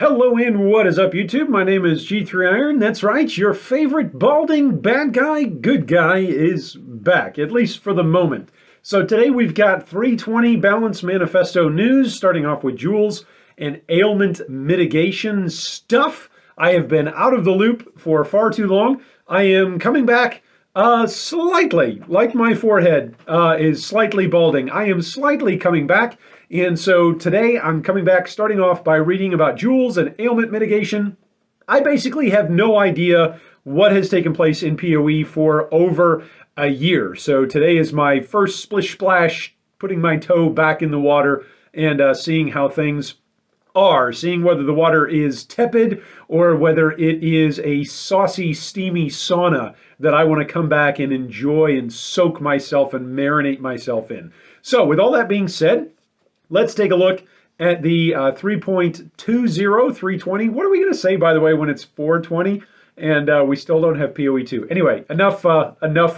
Hello and what is up, YouTube? My name is G3Iron. That's right, your favorite balding bad guy, good guy is back, at least for the moment. So today we've got 320 Balance Manifesto news, starting off with Jules and ailment mitigation stuff. I have been out of the loop for far too long. I am coming back slightly, like my forehead is slightly balding. I am slightly coming back. And so today I'm coming back starting off by reading about Jules and ailment mitigation. I basically have no idea what has taken place in POE for over a year. So today is my first splish splash, putting my toe back in the water and seeing how things are, seeing whether the water is tepid or whether it is a saucy, steamy sauna that I want to come back and enjoy and soak myself and marinate myself in. So with all that being said, let's take a look at the 3.20, 320. What are we going to say, by the way, when it's 420 and we still don't have POE 2? Anyway, enough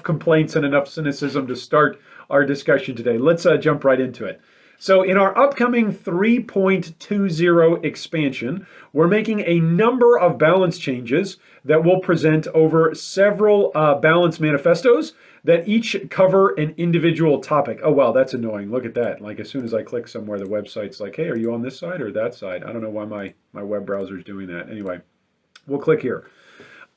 complaints and enough cynicism to start our discussion today. Let's jump right into it. So in our upcoming 3.20 expansion, we're making a number of balance changes that we'll present over several balance manifestos that each cover an individual topic. Oh, wow, that's annoying. Look at that. Like as soon as I click somewhere, the website's like, hey, are you on this side or that side? I don't know why my web browser is doing that. Anyway, we'll click here.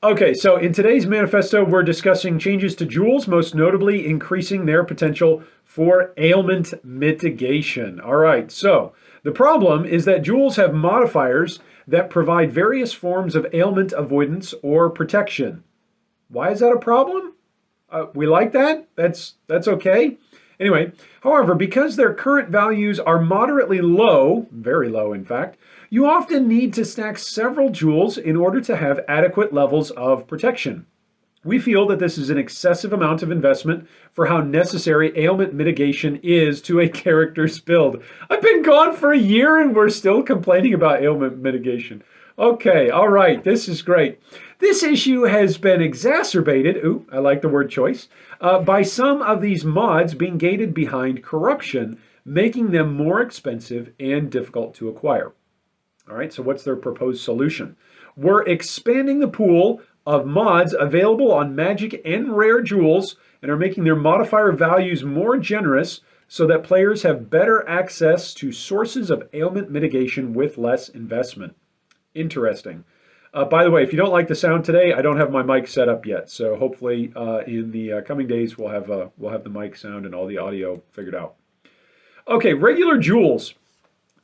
Okay, so in today's manifesto, we're discussing changes to Jules, most notably increasing their potential for ailment mitigation. All right, so the problem is that Jules have modifiers that provide various forms of ailment avoidance or protection. Why is that a problem? We like that. That's okay. Anyway, however, because their current values are moderately low, very low in fact, you often need to stack several Jules in order to have adequate levels of protection. We feel that this is an excessive amount of investment for how necessary ailment mitigation is to a character's build. I've been gone for a year and we're still complaining about ailment mitigation. Okay, all right, this is great. This issue has been exacerbated, ooh, I like the word choice, by some of these mods being gated behind corruption, making them more expensive and difficult to acquire. All right, so what's their proposed solution? We're expanding the pool of mods available on magic and rare jewels and are making their modifier values more generous so that players have better access to sources of ailment mitigation with less investment. Interesting. By the way, if you don't like the sound today, I don't have my mic set up yet. So hopefully in the coming days, we'll have the mic sound and all the audio figured out. Okay, regular jewels,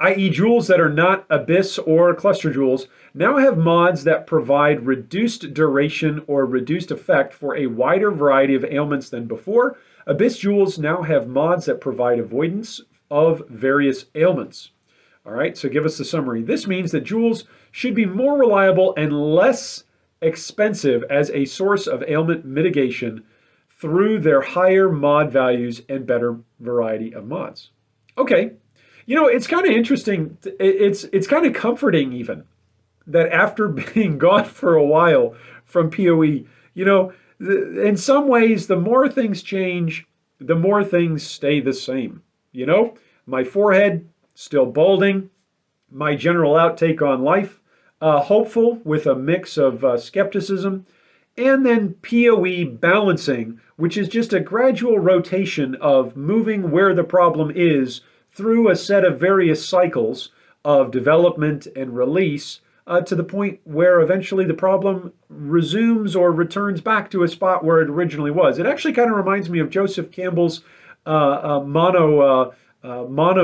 i.e. jewels that are not Abyss or Cluster jewels, now have mods that provide reduced duration or reduced effect for a wider variety of ailments than before. Abyss jewels now have mods that provide avoidance of various ailments. All right, so give us the summary. This means that jewels should be more reliable and less expensive as a source of ailment mitigation through their higher mod values and better variety of mods. Okay, you know, it's kind of interesting. It's kind of comforting even that after being gone for a while from POE, you know, in some ways, the more things change, the more things stay the same. You know, my forehead still balding, my general outtake on life, hopeful with a mix of skepticism, and then POE balancing, which is just a gradual rotation of moving where the problem is through a set of various cycles of development and release to the point where eventually the problem resumes or returns back to a spot where it originally was. It actually kind of reminds me of Joseph Campbell's mono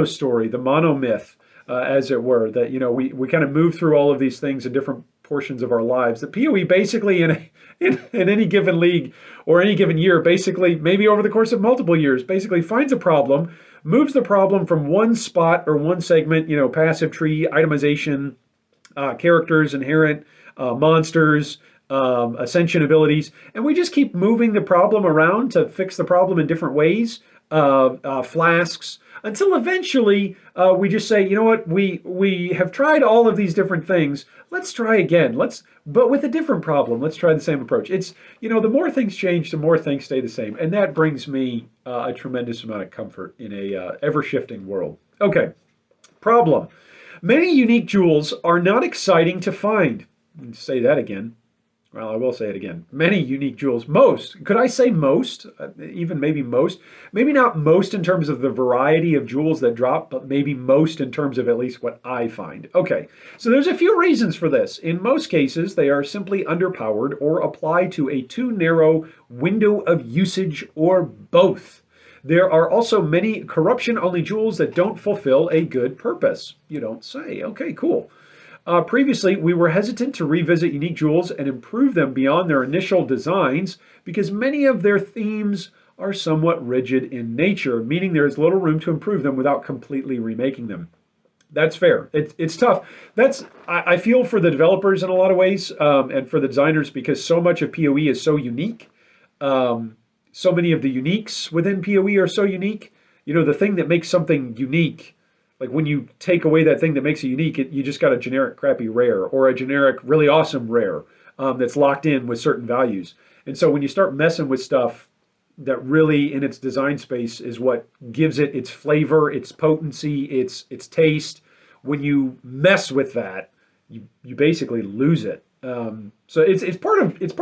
story, the mono myth, as it were, that, you know, we kind of move through all of these things in different portions of our lives. The POE basically in any given league or any given year, basically maybe over the course of multiple years, basically finds a problem, moves the problem from one spot or one segment, you know, passive tree, itemization, characters, inherent, monsters, ascension abilities, and we just keep moving the problem around to fix the problem in different ways, flasks, until eventually we just say, you know what, we have tried all of these different things. Let's try again. But with a different problem. Let's try the same approach. It's, you know, the more things change, the more things stay the same, and that brings me a tremendous amount of comfort in a ever-shifting world. Okay, problem. Many unique jewels are not exciting to find. Say that again. Well, I will say it again. Many unique jewels. Most. Could I say most? Even maybe most. Maybe not most in terms of the variety of jewels that drop, but maybe most in terms of at least what I find. Okay, so there's a few reasons for this. In most cases, they are simply underpowered or apply to a too narrow window of usage or both. There are also many corruption-only jewels that don't fulfill a good purpose. You don't say. Okay, cool. Previously, we were hesitant to revisit unique jewels and improve them beyond their initial designs because many of their themes are somewhat rigid in nature, meaning there is little room to improve them without completely remaking them. That's fair. It's tough. I feel for the developers in a lot of ways, and for the designers because so much of PoE is so unique. So many of the uniques within PoE are so unique. You know, the thing that makes something unique, like when you take away that thing that makes it unique, you just got a generic crappy rare or a generic really awesome rare that's locked in with certain values. And so when you start messing with stuff that really in its design space is what gives it its flavor, its potency, its taste, when you mess with that, you basically lose it. So it's part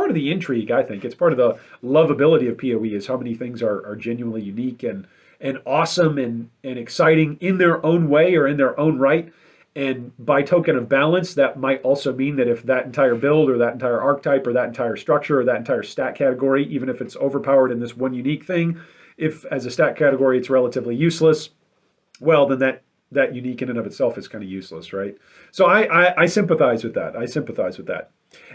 of the intrigue, I think. It's part of the lovability of PoE is how many things are genuinely unique and awesome and exciting in their own way or in their own right. And by token of balance, that might also mean that if that entire build or that entire archetype or that entire structure or that entire stat category, even if it's overpowered in this one unique thing, if as a stat category it's relatively useless, well, then that unique in and of itself is kind of useless, right? So I sympathize with that. I sympathize with that.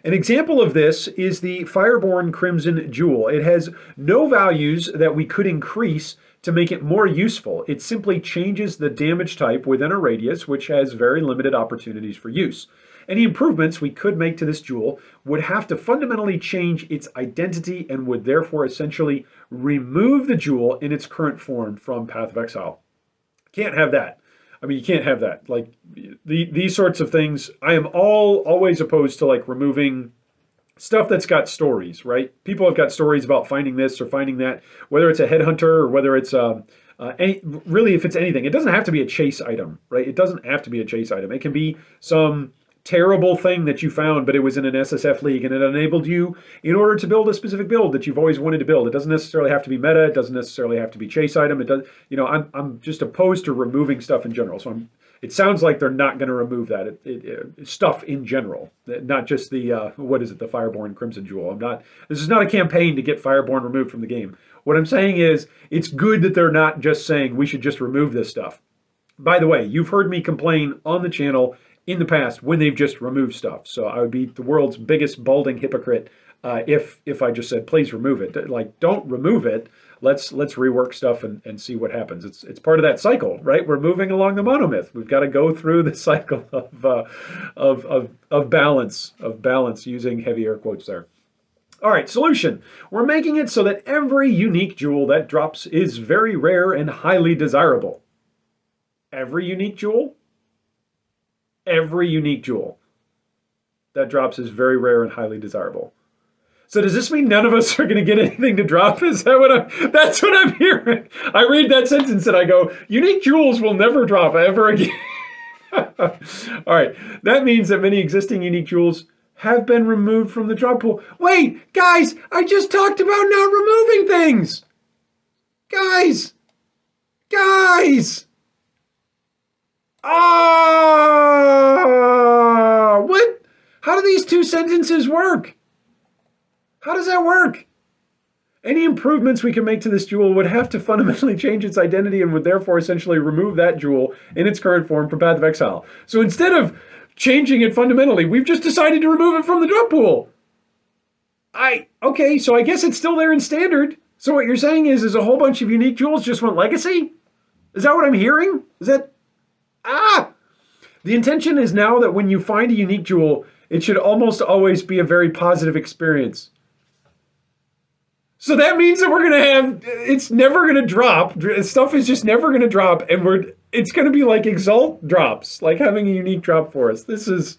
An example of this is the Fireborn Crimson Jewel. It has no values that we could increase to make it more useful. It simply changes the damage type within a radius, which has very limited opportunities for use. Any improvements we could make to this jewel would have to fundamentally change its identity and would therefore essentially remove the jewel in its current form from Path of Exile. Can't have that. I mean, you can't have that. Like these sorts of things, I am always opposed to like removing stuff that's got stories, right? People have got stories about finding this or finding that, whether it's a headhunter or whether it's really if it's anything. It doesn't have to be a chase item, right? It doesn't have to be a chase item. It can be some terrible thing that you found, but it was in an SSF league and it enabled you in order to build a specific build that you've always wanted to build. It doesn't necessarily have to be meta. It doesn't necessarily have to be chase item. It does, you know, I'm just opposed to removing stuff in general. So it sounds like they're not going to remove that stuff in general, not just the what is it, the Fireborn Crimson Jewel. This is not a campaign to get Fireborn removed from the game. What I'm saying is it's good that they're not just saying we should just remove this stuff. By the way, you've heard me complain on the channel in the past when they've just removed stuff. So I would be the world's biggest balding hypocrite if I just said, please remove it. Like, don't remove it. Let's rework stuff and see what happens. It's part of that cycle, right? We're moving along the monomyth. We've got to go through the cycle of balance using heavy air quotes there. All right, solution. We're making it so that every unique jewel that drops is very rare and highly desirable. Every unique jewel? Every unique jewel that drops is very rare and highly desirable. So does this mean none of us are going to get anything to drop? Is that that's what I'm hearing? I read that sentence and I go, unique jewels will never drop ever again. All right, that means that many existing unique jewels have been removed from the drop pool. Wait, guys, I just talked about not removing things. Guys. What? How do these two sentences work? How does that work? Any improvements we can make to this jewel would have to fundamentally change its identity and would therefore essentially remove that jewel in its current form from Path of Exile. So instead of changing it fundamentally, we've just decided to remove it from the drop pool. Okay, so I guess it's still there in standard. So what you're saying is a whole bunch of unique jewels just went legacy? Is that what I'm hearing? Is that... The intention is now that when you find a unique jewel, it should almost always be a very positive experience. So that means that we're going to have, it's never going to drop. Stuff is just never going to drop. And it's going to be like Exalt drops, like having a unique drop for us. This is,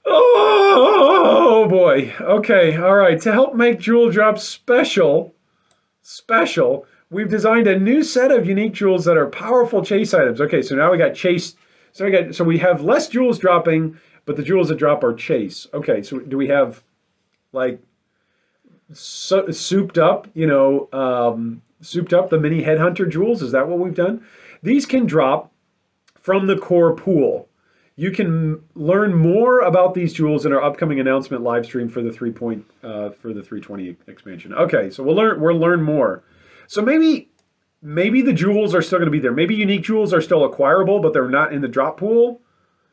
oh boy. Okay, all right. To help make jewel drops special, we've designed a new set of unique jewels that are powerful chase items. Okay, so now we got chase So we have less jewels dropping, but the jewels that drop are chase. Okay, so do we have like souped up, souped up the mini headhunter jewels? Is that what we've done? These can drop from the core pool. You can learn more about these jewels in our upcoming announcement live stream for the 320 expansion. Okay, so we'll learn more. So maybe the jewels are still going to be there. Maybe unique jewels are still acquirable, but they're not in the drop pool.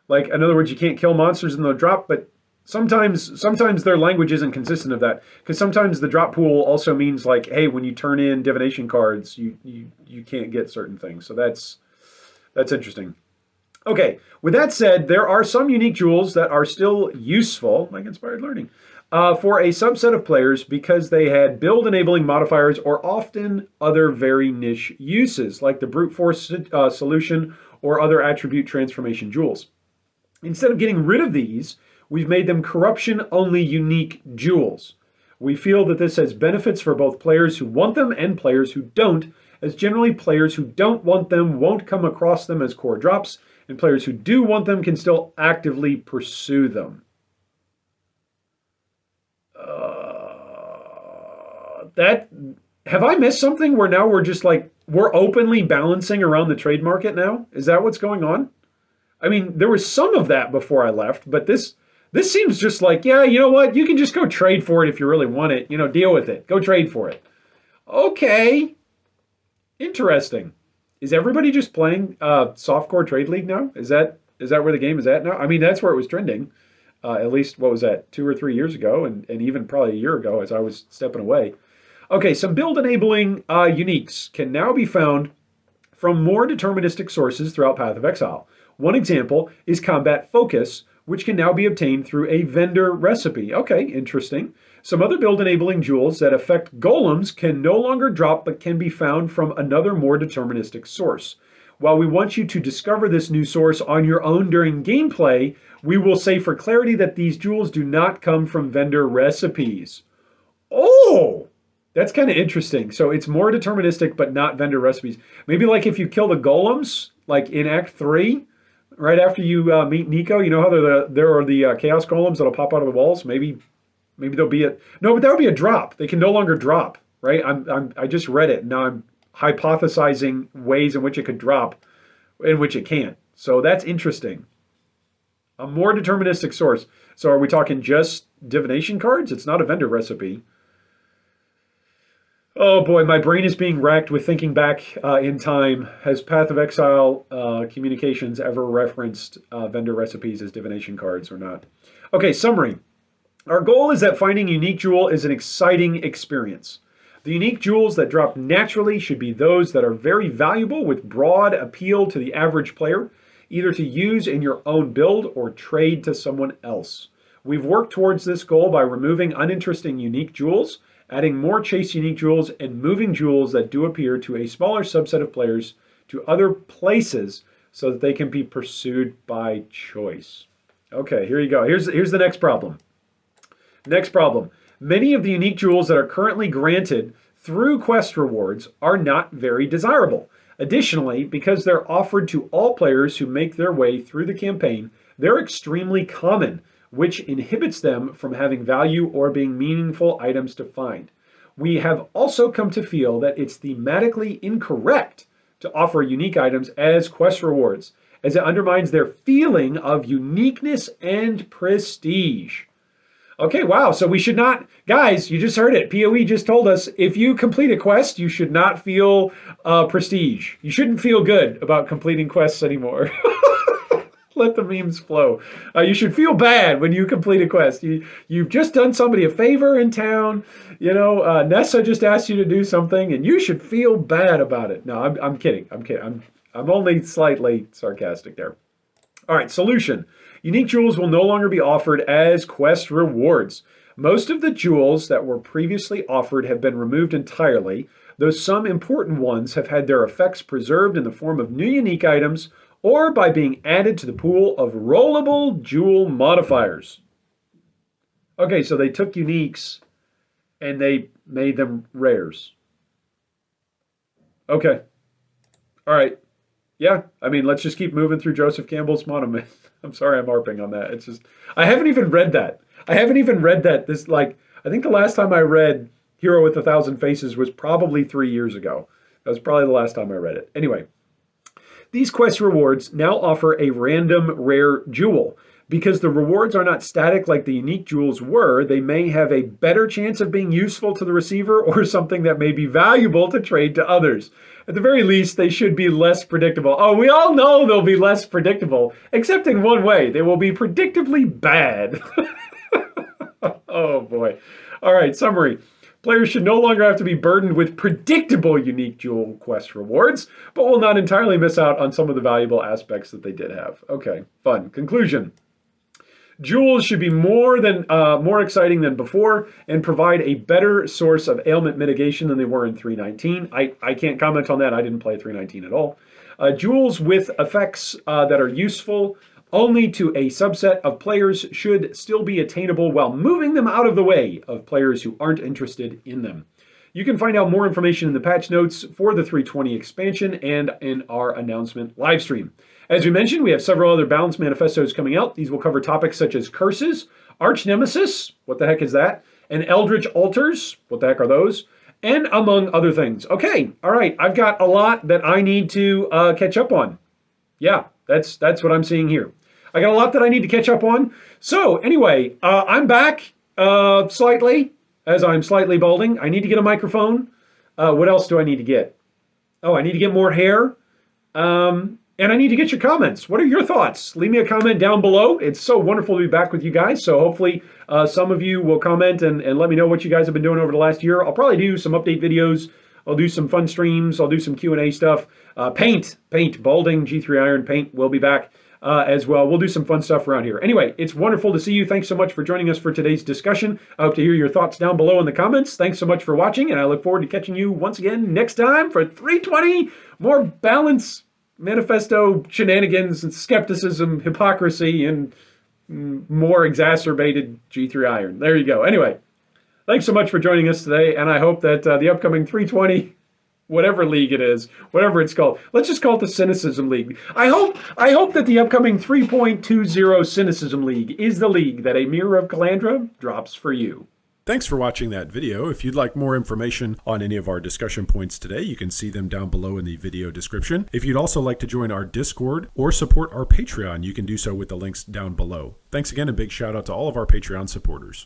Like, in other words, you can't kill monsters in the drop, but sometimes their language isn't consistent of that, because sometimes the drop pool also means like, hey, when you turn in divination cards, you can't get certain things. So that's interesting. Okay, with that said, there are some unique jewels that are still useful, like Inspired Learning, for a subset of players because they had build-enabling modifiers or often other very niche uses, like the Brute Force solution or other attribute transformation jewels. Instead of getting rid of these, we've made them corruption-only unique jewels. We feel that this has benefits for both players who want them and players who don't, as generally players who don't want them won't come across them as core drops, and players who do want them can still actively pursue them. Have I missed something where now we're just like, we're openly balancing around the trade market now? Is that what's going on? I mean, there was some of that before I left, but this seems just like, yeah, you know what? You can just go trade for it if you really want it. Deal with it. Go trade for it. Okay. Interesting. Is everybody just playing softcore trade league now? Is that where the game is at now? I mean, that's where it was trending. At least, what was that, 2 or 3 years ago, and even probably a year ago as I was stepping away. Okay, some build-enabling uniques can now be found from more deterministic sources throughout Path of Exile. One example is Combat Focus, which can now be obtained through a vendor recipe. Okay, interesting. Some other build-enabling jewels that affect golems can no longer drop but can be found from another more deterministic source. While we want you to discover this new source on your own during gameplay, we will say for clarity that these jewels do not come from vendor recipes. Oh! That's kind of interesting. So it's more deterministic, but not vendor recipes. Maybe like if you kill the golems, like in Act 3, right after you meet Nico, you know how there are the chaos golems that'll pop out of the walls? Maybe there'll be no, but that would be a drop. They can no longer drop, right? I just read it. Now I'm hypothesizing ways in which it could drop, in which it can't. So that's interesting. A more deterministic source. So are we talking just divination cards? It's not a vendor recipe. Oh boy, my brain is being racked with thinking back in time. Has Path of Exile Communications ever referenced vendor recipes as divination cards or not? Okay, summary. Our goal is that finding unique jewel is an exciting experience. The unique jewels that drop naturally should be those that are very valuable with broad appeal to the average player, either to use in your own build or trade to someone else. We've worked towards this goal by removing uninteresting unique jewels, adding more chase unique jewels, and moving jewels that do appear to a smaller subset of players to other places so that they can be pursued by choice. Okay, here you go. Here's the next problem. Next problem. Many of the unique jewels that are currently granted through quest rewards are not very desirable. Additionally, because they're offered to all players who make their way through the campaign, they're extremely common, which inhibits them from having value or being meaningful items to find. We have also come to feel that it's thematically incorrect to offer unique items as quest rewards, as it undermines their feeling of uniqueness and prestige. Okay, wow, so we should not, guys, you just heard it. POE just told us, if you complete a quest, you should not feel prestige. You shouldn't feel good about completing quests anymore. Let the memes flow. You should feel bad when you complete a quest. You've just done somebody a favor in town. Nessa just asked you to do something, and you should feel bad about it. No, I'm kidding. I'm kidding. I'm only slightly sarcastic there. All right, solution. Unique jewels will no longer be offered as quest rewards. Most of the jewels that were previously offered have been removed entirely, though some important ones have had their effects preserved in the form of new unique items or by being added to the pool of rollable jewel modifiers. Okay, so they took uniques and they made them rares. Okay. All right. Yeah, I mean, let's just keep moving through Joseph Campbell's monument. I'm sorry I'm harping on that. It's just, I haven't even read that. I haven't even read that. This, like, I think the last time I read Hero with a Thousand Faces was probably 3 years ago. That was probably the last time I read it. Anyway, these quest rewards now offer a random rare jewel. Because the rewards are not static like the unique jewels were, they may have a better chance of being useful to the receiver or something that may be valuable to trade to others. At the very least, they should be less predictable. Oh, we all know they'll be less predictable, except in one way. They will be predictably bad. Oh, boy. All right, summary. Players should no longer have to be burdened with predictable unique jewel quest rewards, but will not entirely miss out on some of the valuable aspects that they did have. Okay, fun. Conclusion. Jewels should be more exciting than before and provide a better source of ailment mitigation than they were in 3.19. I can't comment on that. I didn't play 3.19 at all. Jewels with effects that are useful only to a subset of players should still be attainable while moving them out of the way of players who aren't interested in them. You can find out more information in the patch notes for the 3.20 expansion and in our announcement livestream. As we mentioned, we have several other Balance Manifestos coming out. These will cover topics such as curses, arch nemesis, what the heck is that, and eldritch altars, what the heck are those, and among other things. Okay, all right, I've got a lot that I need to catch up on. Yeah, that's what I'm seeing here. I got a lot that I need to catch up on. So anyway, I'm back slightly, as I'm slightly balding. I need to get a microphone. What else do I need to get? Oh, I need to get more hair. And I need to get your comments. What are your thoughts? Leave me a comment down below. It's so wonderful to be back with you guys. So hopefully some of you will comment and let me know what you guys have been doing over the last year. I'll probably do some update videos. I'll do some fun streams. I'll do some Q&A stuff. Paint, balding, G3 Iron, paint will be back as well. We'll do some fun stuff around here. Anyway, it's wonderful to see you. Thanks so much for joining us for today's discussion. I hope to hear your thoughts down below in the comments. Thanks so much for watching, and I look forward to catching you once again next time for 3.20, more Balance Manifesto shenanigans and skepticism, hypocrisy, and more exacerbated G3 Iron. There you go. Anyway, thanks so much for joining us today, and I hope that the upcoming 3.20, whatever league it is, whatever it's called, let's just call it the Cynicism League. I hope that the upcoming 3.20 Cynicism League is the league that a Mirror of Calandra drops for you. Thanks for watching that video. If you'd like more information on any of our discussion points today, you can see them down below in the video description. If you'd also like to join our Discord or support our Patreon, you can do so with the links down below. Thanks again, and big shout out to all of our Patreon supporters.